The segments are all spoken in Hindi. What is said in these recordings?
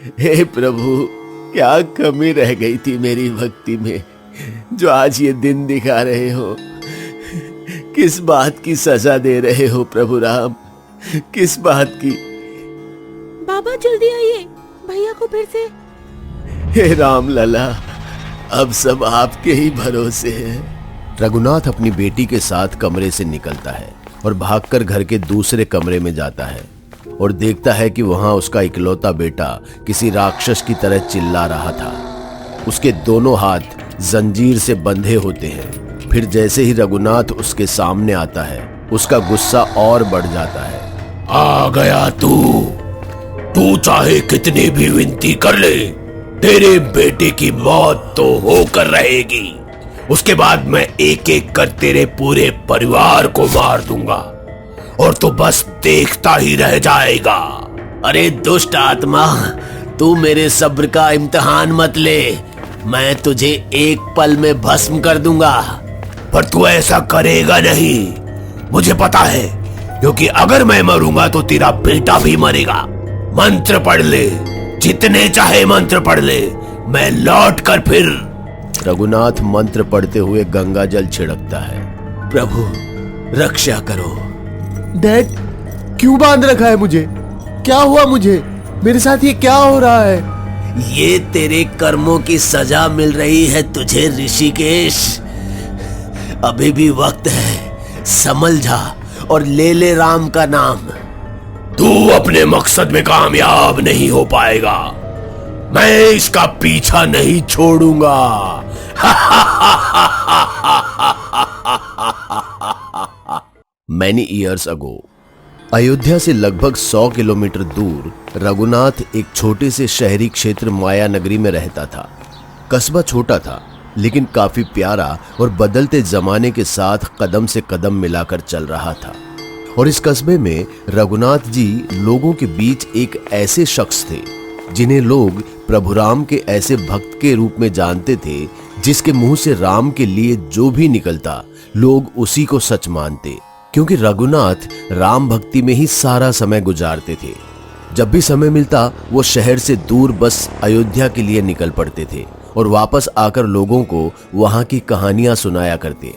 हे प्रभु, क्या कमी रह गई थी मेरी भक्ति में जो आज ये दिन दिखा रहे हो। किस बात की सजा दे रहे हो प्रभु राम, किस बात की? बाबा जल्दी आइए, भैया को फिर से। हे राम लला, अब सब आपके ही भरोसे है। रघुनाथ अपनी बेटी के साथ कमरे से निकलता है और भागकर घर के दूसरे कमरे में जाता है और देखता है कि वहां उसका इकलौता बेटा किसी राक्षस की तरह चिल्ला रहा था। उसके दोनों हाथ जंजीर से बंधे होते हैं। फिर जैसे ही रघुनाथ उसके सामने आता है, उसका गुस्सा और बढ़ जाता है। आ गया तू चाहे कितनी भी विनती कर ले, तेरे बेटे की मौत तो होकर रहेगी। उसके बाद मैं एक एक कर तेरे पूरे परिवार को मार दूंगा और तू बस देखता ही रह जाएगा। अरे दुष्ट आत्मा, तू मेरे सब्र का इम्तिहान मत ले। मैं तुझे एक पल में भस्म कर दूंगा। पर तू ऐसा करेगा नहीं, मुझे पता है, क्योंकि अगर मैं मरूंगा तो तेरा बेटा भी मरेगा। मंत्र पढ़ ले, जितने चाहे मंत्र पढ़ ले, मैं लौट कर फिर। रघुनाथ मंत्र पढ़ते हुए गंगा जल छिड़कता है। प्रभु रक्षा करो। डैड, क्यों बांध रखा है मुझे? क्या हुआ मुझे? मेरे साथ ये क्या हो रहा है? ये तेरे कर्मों की सजा मिल रही है तुझे ऋषिकेश। अभी भी वक्त है, संभल जा और ले राम का नाम। तू अपने मकसद में कामयाब नहीं हो पाएगा। मैं इसका पीछा नहीं छोड़ूंगा। Many years ago, अयोध्या से लगभग 100 किलोमीटर दूर रघुनाथ एक छोटे से शहरी क्षेत्र माया नगरी में रहता था। कस्बा छोटा था लेकिन काफी प्यारा और बदलते जमाने के साथ कदम से कदम मिलाकर चल रहा था। और इस कस्बे में रघुनाथ जी लोगों के बीच एक ऐसे शख्स थे जिन्हें लोग प्रभु राम के ऐसे भक्त के रूप में जानते थे, जिसके मुंह से राम के लिए जो भी निकलता लोग उसी को सच मानते, क्योंकि रघुनाथ राम भक्ति में ही सारा समय गुजारते थे। जब भी समय मिलता वो शहर से दूर बस अयोध्या के लिए निकल पड़ते थे और वापस आकर लोगों को वहां की कहानियां सुनाया करते।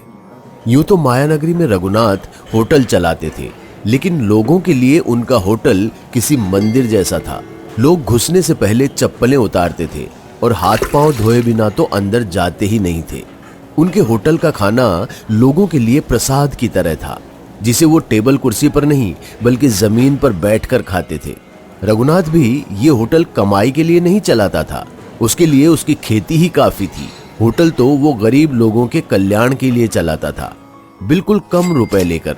यूं तो माया नगरी में रघुनाथ होटल चलाते थे, लेकिन लोगों के लिए उनका होटल किसी मंदिर जैसा था। लोग घुसने से पहले चप्पलें उतारते थे और हाथ पांव धोए बिना तो अंदर जाते ही नहीं थे। उनके होटल का खाना लोगों के लिए प्रसाद की तरह था, जिसे वो टेबल कुर्सी पर नहीं बल्कि जमीन पर बैठकर खाते थे। रघुनाथ भी ये होटल कमाई के लिए नहीं चलाता था, उसके लिए उसकी खेती ही काफी थी। होटल तो वो गरीब लोगों के कल्याण के लिए चलाता था, बिल्कुल कम रुपए लेकर,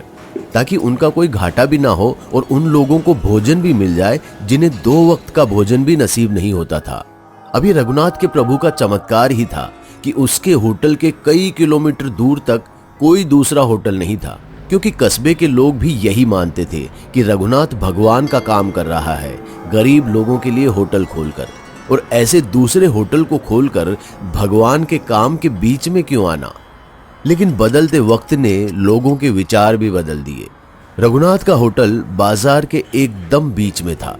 ताकि उनका कोई घाटा भी ना हो और उन लोगों को भोजन भी मिल जाए जिन्हें 2 वक्त का भोजन भी नसीब नहीं होता था। अभी रघुनाथ के प्रभु का चमत्कार ही था कि उसके होटल के कई किलोमीटर दूर तक कोई दूसरा होटल नहीं था, क्योंकि कस्बे के लोग भी यही मानते थे कि रघुनाथ भगवान का काम कर रहा है, गरीब लोगों के लिए होटल खोलकर। और ऐसे दूसरे होटल को खोलकर भगवान के काम के बीच में क्यों आना? लेकिन बदलते वक्त ने लोगों के विचार भी बदल दिए। रघुनाथ का होटल बाजार के एकदम बीच में था,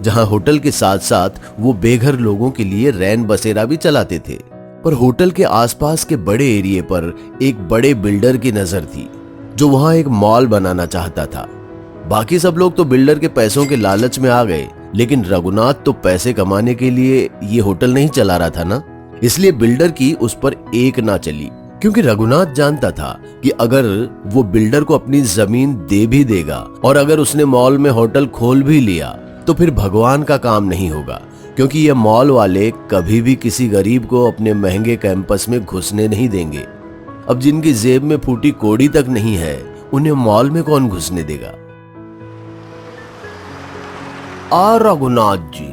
जहां होटल के साथ साथ वो बेघर लोगों के लिए रैन बसेरा भी चलाते थे। पर होटल के आसपास के बड़े एरिया पर एक बड़े बिल्डर की नजर थी, जो वहां एक मॉल बनाना चाहता था। बाकी सब लोग तो बिल्डर के पैसों के लालच में आ गए, लेकिन रघुनाथ तो पैसे कमाने के लिए ये होटल नहीं चला रहा था ना, इसलिए बिल्डर की उस पर एक ना चली। क्योंकि रघुनाथ जानता था कि अगर वो बिल्डर को अपनी जमीन दे भी देगा और अगर उसने मॉल में होटल खोल भी लिया तो फिर भगवान का काम नहीं होगा, क्योंकि ये मॉल वाले कभी भी किसी गरीब को अपने महंगे कैंपस में घुसने नहीं देंगे। अब जिनकी जेब में फूटी कौड़ी तक नहीं है, उन्हें मॉल में कौन घुसने देगा? रघुनाथ जी,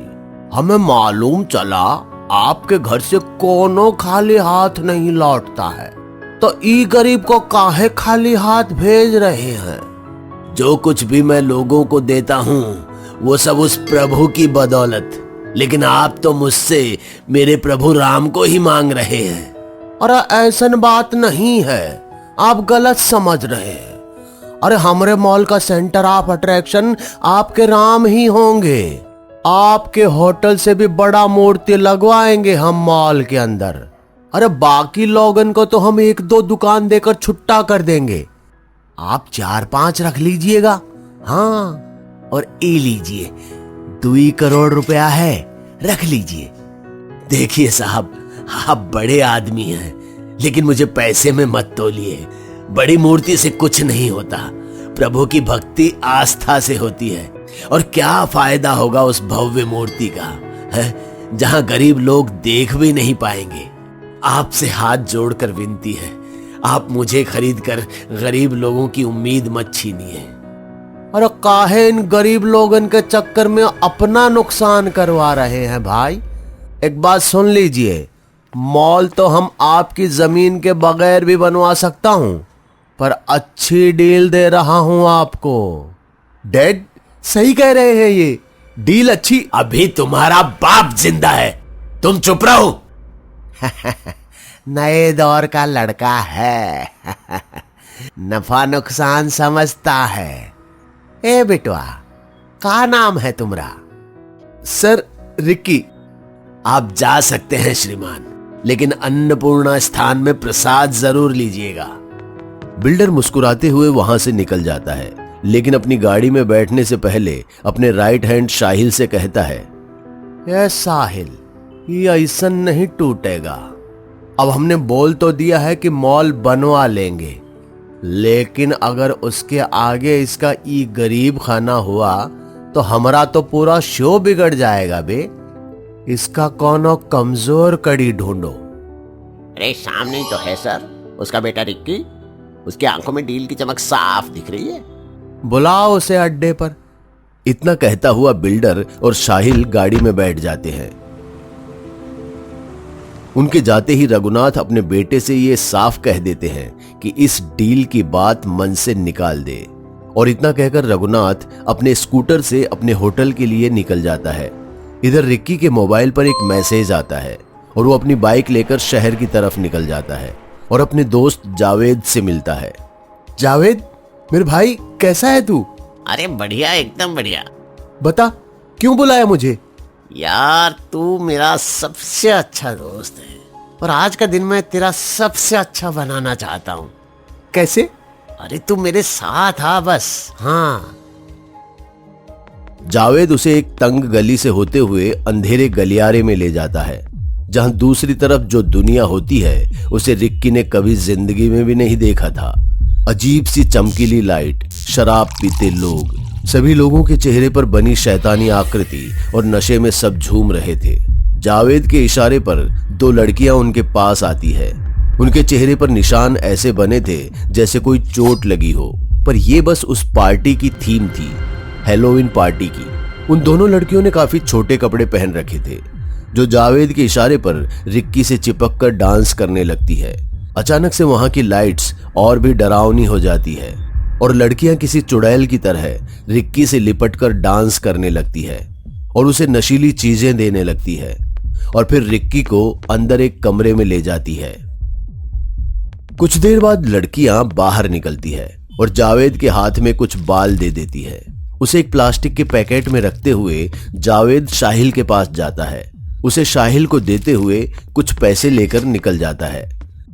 हमें मालूम चला आपके घर से कोनो खाली हाथ नहीं लौटता है, तो ई गरीब को काहे खाली हाथ भेज रहे हैं? जो कुछ भी मैं लोगों को देता हूँ वो सब उस प्रभु की बदौलत, लेकिन आप तो मुझसे मेरे प्रभु राम को ही मांग रहे हैं। अरे ऐसन बात नहीं है, आप गलत समझ रहे हैं। अरे हमारे मॉल का सेंटर ऑफ अट्रैक्शन आपके राम ही होंगे। आपके होटल से भी बड़ा मूर्ति लगवाएंगे हम मॉल के अंदर। अरे बाकी लोगन को तो हम 1-2 दुकान देकर छुट्टा कर देंगे, आप 4-5 रख लीजिएगा। हाँ, और ये लीजिए 2 करोड़ रुपया है, रख लीजिए। देखिए साहब, आप बड़े आदमी हैं, लेकिन मुझे पैसे में मत तोलिए। बड़ी मूर्ति से कुछ नहीं होता, प्रभु की भक्ति आस्था से होती है। और क्या फायदा होगा उस भव्य मूर्ति का, है जहां गरीब लोग देख भी नहीं पाएंगे। आपसे हाथ जोड़कर विनती है, आप मुझे खरीद कर गरीब लोगों की उम्मीद मत छीनिए। अरे काहे इन गरीब लोगन के चक्कर में अपना नुकसान करवा रहे हैं भाई। एक बात सुन लीजिए, मॉल तो हम आपकी जमीन के बगैर भी बनवा सकता हूं, पर अच्छी डील दे रहा हूं आपको। डैड सही कह रहे हैं, ये डील अच्छी। अभी तुम्हारा बाप जिंदा है, तुम चुप रहो। नए दौर का लड़का है, नफा नुकसान समझता है। ए बेटवा, का नाम है तुम्हारा? सर रिक्की। आप जा सकते हैं श्रीमान, लेकिन अन्नपूर्णा स्थान में प्रसाद जरूर लीजिएगा। बिल्डर मुस्कुराते हुए वहां से निकल जाता है, लेकिन अपनी गाड़ी में बैठने से पहले अपने राइट हैंड साहिल से कहता है, ए साहिल, ये ऐसा नहीं टूटेगा। अब हमने बोल तो दिया है कि मॉल बनवा लेंगे, लेकिन अगर उसके आगे इसका ई गरीब खाना हुआ तो हमारा तो पूरा शो बिगड़ जाएगा बे। इसका कोनो कमजोर कड़ी ढूंढो। अरे सामने ही तो है सर, उसका बेटा रिक्की। उसकी आंखों में डील की चमक साफ दिख रही है। बुलाओ उसे अड्डे पर। इतना कहता हुआ बिल्डर और साहिल गाड़ी में बैठ जाते हैं। उनके जाते ही रघुनाथ अपने बेटे से ये साफ कह देते हैं कि इस डील की बात मन से निकाल दे। और इतना कहकर रघुनाथ अपने स्कूटर से अपने होटल के लिए निकल जाता है। इधर रिक्की के मोबाइल पर एक मैसेज आता है और वो अपनी बाइक लेकर शहर की तरफ निकल जाता है और अपने दोस्त जावेद से मिलता है। जावेद मेरे भाई, कैसा है तू? अरे बढ़िया, एकदम बढ़िया। बता क्यों बुलाया मुझे? यार तू मेरा सबसे अच्छा दोस्त है और आज का दिन मैं तेरा सबसे अच्छा बनाना चाहता हूँ। कैसे? अरे तू मेरे साथ आ बस। हाँ। जावेद उसे एक तंग गली से होते हुए अंधेरे गलियारे में ले जाता है, जहां दूसरी तरफ जो दुनिया होती है उसे रिक्की ने कभी जिंदगी में भी नहीं देखा था। अजीब सी चमकीली लाइट, शराब पीते लोग, सभी लोगों के चेहरे पर बनी शैतानी आकृति और नशे में सब झूम रहे थे। जावेद के इशारे पर 2 लड़कियां उनके पास आती है। उनके चेहरे पर निशान ऐसे बने थे जैसे कोई चोट लगी हो, पर यह बस उस पार्टी की थीम थी, हैलोवीन पार्टी की। उन दोनों लड़कियों ने काफी छोटे कपड़े पहन रखे थे, जो जावेद के इशारे पर रिक्की से चिपक कर डांस करने लगती है। अचानक से वहां की लाइट्स और भी डरावनी हो जाती है और लड़कियां किसी चुड़ैल की तरह रिक्की से लिपटकर डांस करने लगती है और उसे नशीली चीजें देने लगती है और फिर रिक्की को अंदर एक कमरे में ले जाती है। कुछ देर बाद लड़कियां बाहर निकलती है और जावेद के हाथ में कुछ बाल दे देती है। उसे एक प्लास्टिक के पैकेट में रखते हुए जावेद साहिल के पास जाता है। उसे साहिल को देते हुए कुछ पैसे लेकर निकल जाता है।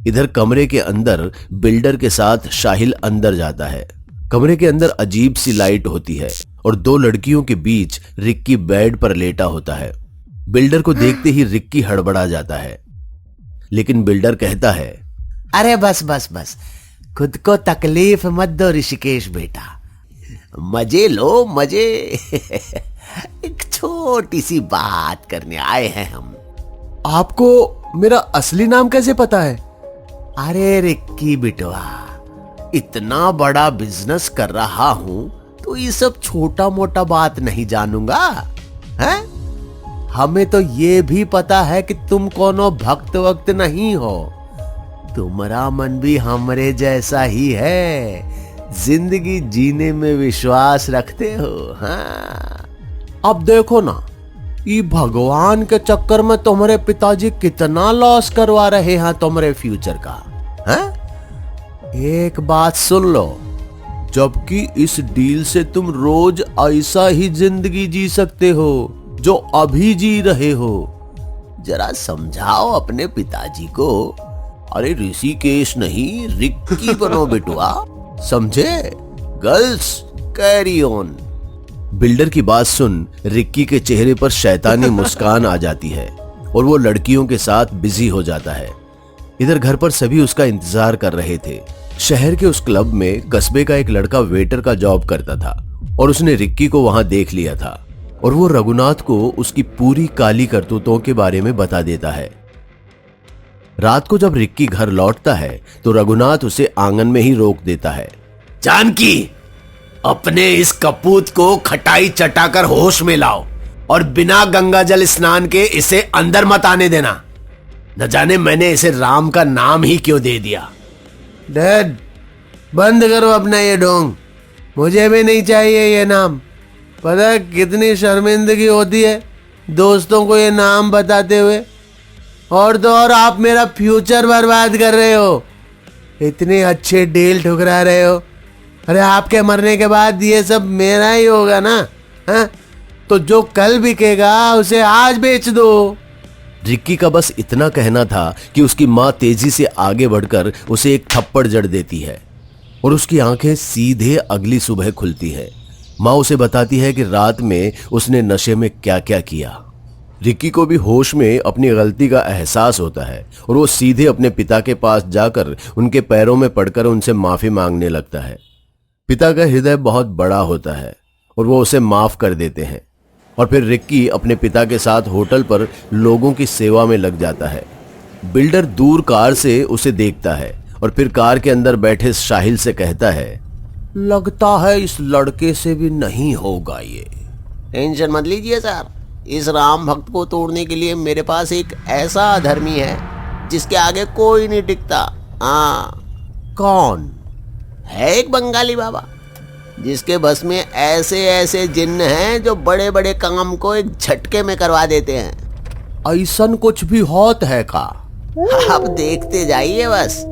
इधर कमरे के अंदर बिल्डर के साथ साहिल अंदर जाता है। कमरे के अंदर अजीब सी लाइट होती है और 2 लड़कियों के बीच रिक्की बेड पर लेटा होता है। बिल्डर को देखते ही रिक्की हड़बड़ा जाता है, लेकिन बिल्डर कहता है, अरे बस बस बस, खुद को तकलीफ मत दो ऋषिकेश बेटा, मजे लो मजे। एक छोटी सी बात करने आए हैं हम। आपको मेरा असली नाम कैसे पता है? अरे रिक्की बिटवा, इतना बड़ा बिजनेस कर रहा हूं तो ये सब छोटा मोटा बात नहीं जानूंगा, हैं? हमें तो ये भी पता है कि तुम कोनो भक्त वक्त नहीं हो, तुम्हारा मन भी हमरे जैसा ही है, जिंदगी जीने में विश्वास रखते हो। हाँ, अब देखो ना, ये भगवान के चक्कर में तुम्हारे पिताजी कितना लॉस करवा रहे हैं तुम्हारे फ्यूचर का। हैं? एक बात सुन लो, जबकि इस डील से तुम रोज ऐसा ही जिंदगी जी सकते हो जो अभी जी रहे हो। जरा समझाओ अपने पिताजी को। अरे ऋषिकेश नहीं, रिक्की बनो बेटुआ, समझे? Girls carry on. बिल्डर की बात सुन रिक्की के चेहरे पर शैतानी मुस्कान आ जाती है और वो लड़कियों के साथ बिजी हो जाता है। इधर घर पर सभी उसका इंतजार कर रहे थे। शहर के उस क्लब में कस्बे का एक लड़का वेटर का जॉब करता था और उसने रिक्की को वहां देख लिया था और वो रघुनाथ को उसकी पूरी काली करतूतों के बारे में बता देता है। रात को जब रिक्की घर लौटता है तो रघुनाथ उसे आंगन में ही रोक देता है। जानकी, अपने इस कपूत को खटाई चटाकर होश में लाओ और बिना गंगा जल स्नान के इसे अंदर मत आने देना। न जाने मैंने इसे राम का नाम ही क्यों दे दिया। डैड, बंद करो अपना ये ढोंग, मुझे भी नहीं चाहिए ये नाम। पता है कितनी शर्मिंदगी होती है दोस्तों को ये नाम बताते हुए। और तो और आप मेरा फ्यूचर बर्बाद कर रहे हो, इतनी अच्छे डील ठुकरा रहे हो। अरे आपके मरने के बाद ये सब मेरा ही होगा ना, हाँ? तो जो कल बिकेगा उसे आज बेच दो। रिक्की का बस इतना कहना था कि उसकी माँ तेजी से आगे बढ़कर उसे एक थप्पड़ जड़ देती है और उसकी आंखें सीधे अगली सुबह खुलती है। माँ उसे बताती है कि रात में उसने नशे में क्या क्या किया। रिक्की को भी होश में अपनी गलती का एहसास होता है और वो सीधे अपने पिता के पास जाकर उनके पैरों में पड़कर उनसे माफी मांगने लगता है। पिता का हृदय बहुत बड़ा होता है और वो उसे माफ कर देते हैं और फिर रिक्की अपने पिता के साथ होटल पर लोगों की सेवा में लग जाता है। बिल्डर दूर कार से उसे देखता है और फिर कार के अंदर बैठे साहिल से कहता है, लगता है इस लड़के से भी नहीं होगा ये। टेंशन मत लीजिए सर, इस राम भक्त को तोड़ने के लिए मेरे पास एक ऐसा अधर्मी है जिसके आगे कोई नहीं टिकता। हाँ, कौन है? एक बंगाली बाबा जिसके बस में ऐसे ऐसे जिन्न हैं जो बड़े बड़े काम को एक झटके में करवा देते हैं। ऐसन कुछ भी होत है का? आप देखते जाइए बस,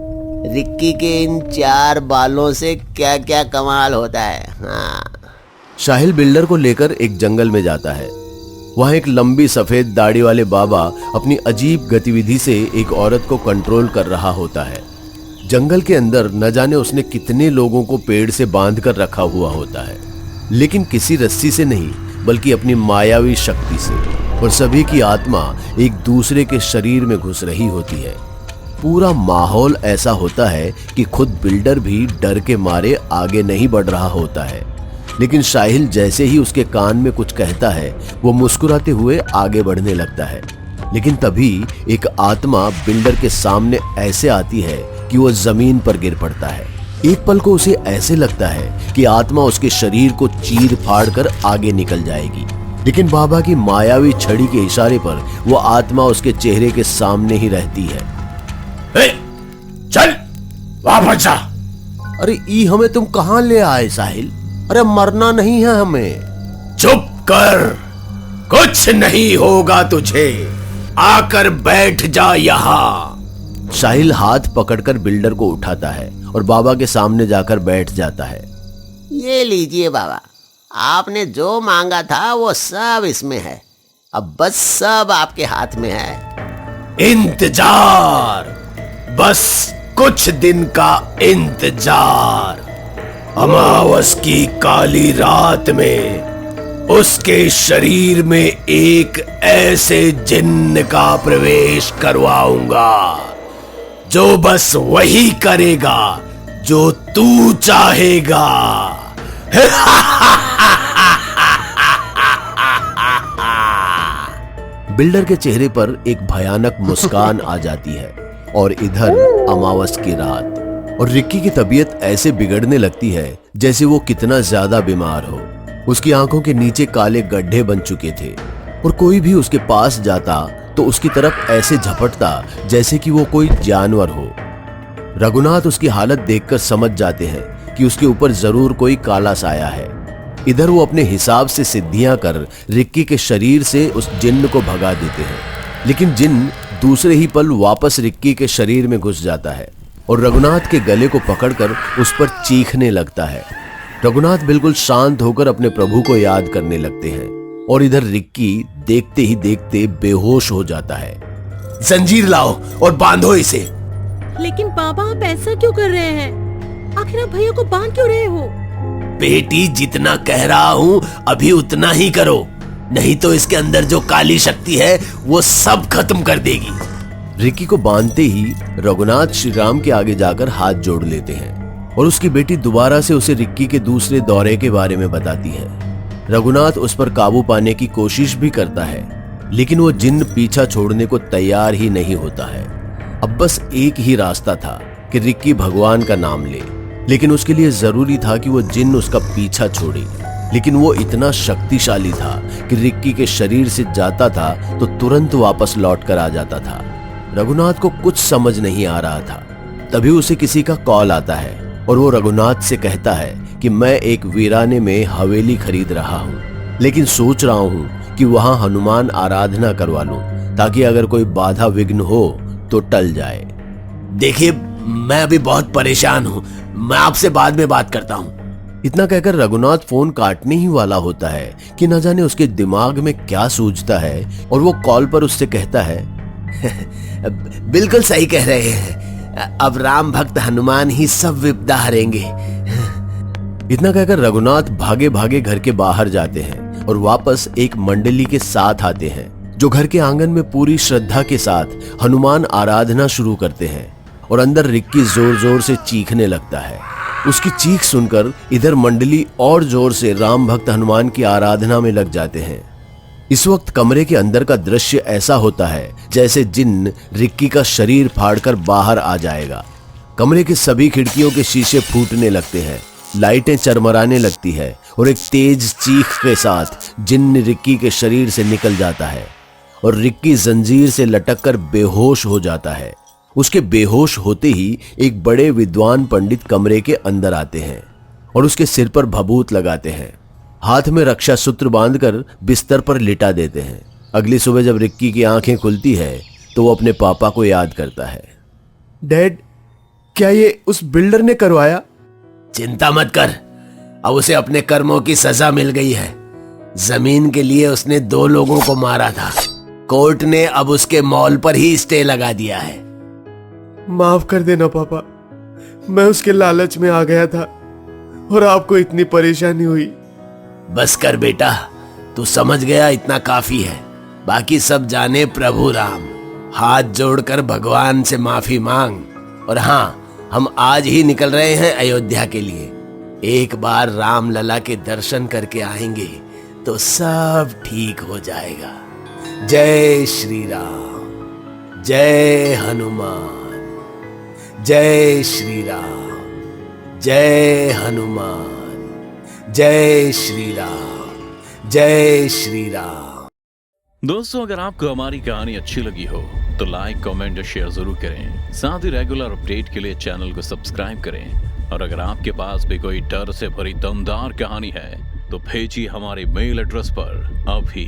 रिक्की के इन 4 बालों से क्या क्या कमाल होता है। हाँ। साहिल बिल्डर को लेकर एक जंगल में जाता है। वहां एक लंबी सफेद दाढ़ी वाले बाबा अपनी अजीब गतिविधि से एक औरत को कंट्रोल कर रहा होता है। जंगल के अंदर न जाने उसने कितने लोगों को पेड़ से बांध कर रखा हुआ होता है, लेकिन किसी रस्सी से नहीं बल्कि अपनी मायावी शक्ति से, और सभी की आत्मा एक दूसरे के शरीर में घुस रही होती है। पूरा माहौल ऐसा होता है कि खुद बिल्डर भी डर के मारे आगे नहीं बढ़ रहा होता है, लेकिन साहिल जैसे ही उसके कान में कुछ कहता है वो मुस्कुराते हुए आगे बढ़ने लगता है। लेकिन तभी एक आत्मा बिल्डर के सामने ऐसे आती है कि वो जमीन पर गिर पड़ता है। एक पल को उसे ऐसे लगता है कि आत्मा उसके शरीर को चीर फाड़ कर आगे निकल जाएगी, लेकिन बाबा की मायावी छड़ी के इशारे पर वो आत्मा उसके चेहरे के सामने ही रहती है। चल वापस जा। अरे ई हमें तुम कहां ले आए साहिल? अरे मरना नहीं है हमें। चुप कर, कुछ नहीं होगा तुझे, आकर बैठ जा यहाँ। साहिल हाथ पकड़कर बिल्डर को उठाता है और बाबा के सामने जाकर बैठ जाता है। ये लीजिए बाबा, आपने जो मांगा था वो सब इसमें है, अब बस सब आपके हाथ में है। इंतजार, बस कुछ दिन का इंतजार। अमावस की काली रात में उसके शरीर में एक ऐसे जिन्न का प्रवेश करवाऊंगा जो बस वही करेगा जो तू चाहेगा। बिल्डर के चेहरे पर एक भयानक मुस्कान आ जाती है और इधर अमावस की रात, और रिक्की की तबीयत ऐसे बिगड़ने लगती है जैसे वो कितना ज्यादा बीमार हो। उसकी आंखों के नीचे काले गड्ढे बन चुके थे और कोई भी उसके पास जाता तो उसकी तरफ ऐसे झपटता जैसे कि वो कोई जानवर हो। रघुनाथ उसकी हालत देखकर समझ जाते हैं कि उसके ऊपर जरूर कोई काला साया है। इधर वो अपने हिसाब से सिद्धियां कर रिक्की के शरीर से उस जिन्न को भगा देते हैं, लेकिन जिन्न दूसरे ही पल वापस रिक्की के शरीर में घुस जाता है और रघुनाथ के गले को पकड़कर उस पर चीखने लगता है। रघुनाथ बिल्कुल शांत होकर अपने प्रभु को याद करने लगते हैं और इधर रिक्की देखते ही देखते बेहोश हो जाता है। जंजीर लाओ और बांधो इसे। लेकिन बाबा आप ऐसा क्यों कर रहे हैं? आखिर आप भैया को बांध क्यों रहे हो? बेटी, जितना कह रहा हूं अभी उतना ही करो, नहीं तो इसके अंदर जो काली शक्ति है वो सब खत्म कर देगी। रिक्की को बांधते ही रघुनाथ श्री राम के आगे जाकर हाथ जोड़ लेते हैं और उसकी बेटी दोबारा से उसे रिक्की के दूसरे दौरे के बारे में बताती है। रघुनाथ उस पर काबू पाने की कोशिश भी करता है, लेकिन वो जिन्न पीछा छोड़ने को तैयार ही नहीं होता है। अब बस एक ही रास्ता था कि रिक्की भगवान का नाम ले, लेकिन उसके लिए जरूरी था कि वो जिन्न उसका पीछा छोड़े। लेकिन वो इतना शक्तिशाली था कि रिक्की के शरीर से जाता था तो तुरंत वापस लौट कर आ जाता था। रघुनाथ को कुछ समझ नहीं आ रहा था। तभी उसे किसी का कॉल आता है और वो रघुनाथ से कहता है कि मैं एक वीराने में हवेली खरीद रहा हूँ, लेकिन सोच रहा हूँ कि वहां हनुमान आराधना करवा लूं ताकि अगर कोई बाधा विघ्न हो तो टल जाए। देखिए, मैं अभी बहुत परेशान हूँ, मैं आपसे बाद में बात करता हूँ। इतना कहकर रघुनाथ फोन काटने ही वाला होता है कि न जाने उसके दिमाग में क्या सूझता है और वो कॉल पर उससे कहता है बिल्कुल सही कह रहे हैं, अब राम भक्त हनुमान ही सब विपदा हरेंगे। इतना कहकर रघुनाथ भागे भागे घर के बाहर जाते हैं और वापस एक मंडली के साथ आते हैं जो घर के आंगन में पूरी श्रद्धा के साथ हनुमान आराधना शुरू करते हैं। और अंदर रिक्की जोर जोर से चीखने लगता है। उसकी चीख सुनकर इधर मंडली और जोर से राम भक्त हनुमान की आराधना में लग जाते हैं। इस वक्त कमरे के अंदर का दृश्य ऐसा होता है जैसे जिन्न रिक्की का शरीर फाड़कर बाहर आ जाएगा। कमरे के सभी खिड़कियों के शीशे फूटने लगते हैं, लाइटें चरमराने लगती है और एक तेज चीख के साथ जिन्न रिक्की के शरीर से निकल जाता है और रिक्की जंजीर से लटककर बेहोश हो जाता है। उसके बेहोश होते ही एक बड़े विद्वान पंडित कमरे के अंदर आते हैं और उसके सिर पर भभूत लगाते हैं, हाथ में रक्षा सूत्र बांधकर बिस्तर पर लिटा देते हैं। अगली सुबह जब रिक्की की आंखें खुलती है तो वो अपने पापा को याद करता है। डैड, क्या ये उस बिल्डर ने करवाया? चिंता मत कर, अब उसे अपने कर्मों की सजा मिल गई है। जमीन के लिए उसने 2 लोगों को मारा था, कोर्ट ने अब उसके मॉल पर ही स्टे लगा दिया है। माफ कर देना पापा, मैं उसके लालच में आ गया था और आपको इतनी परेशानी हुई। बस कर बेटा, तू समझ गया इतना काफी है, बाकी सब जाने प्रभु राम। हाथ जोड़कर भगवान से माफी मांग। और हाँ, हम आज ही निकल रहे हैं अयोध्या के लिए। एक बार राम लला के दर्शन करके आएंगे तो सब ठीक हो जाएगा। जय श्री राम, जय हनुमान, जय श्री राम, जय हनुमान, जय श्री राम, जय श्री राम। दोस्तों, अगर आपको हमारी कहानी अच्छी लगी हो तो लाइक, कमेंट और शेयर जरूर करें। साथ ही रेगुलर अपडेट के लिए चैनल को सब्सक्राइब करें। और अगर आपके पास भी कोई डर से भरी दमदार कहानी है तो भेजिए हमारे मेल एड्रेस पर अभी।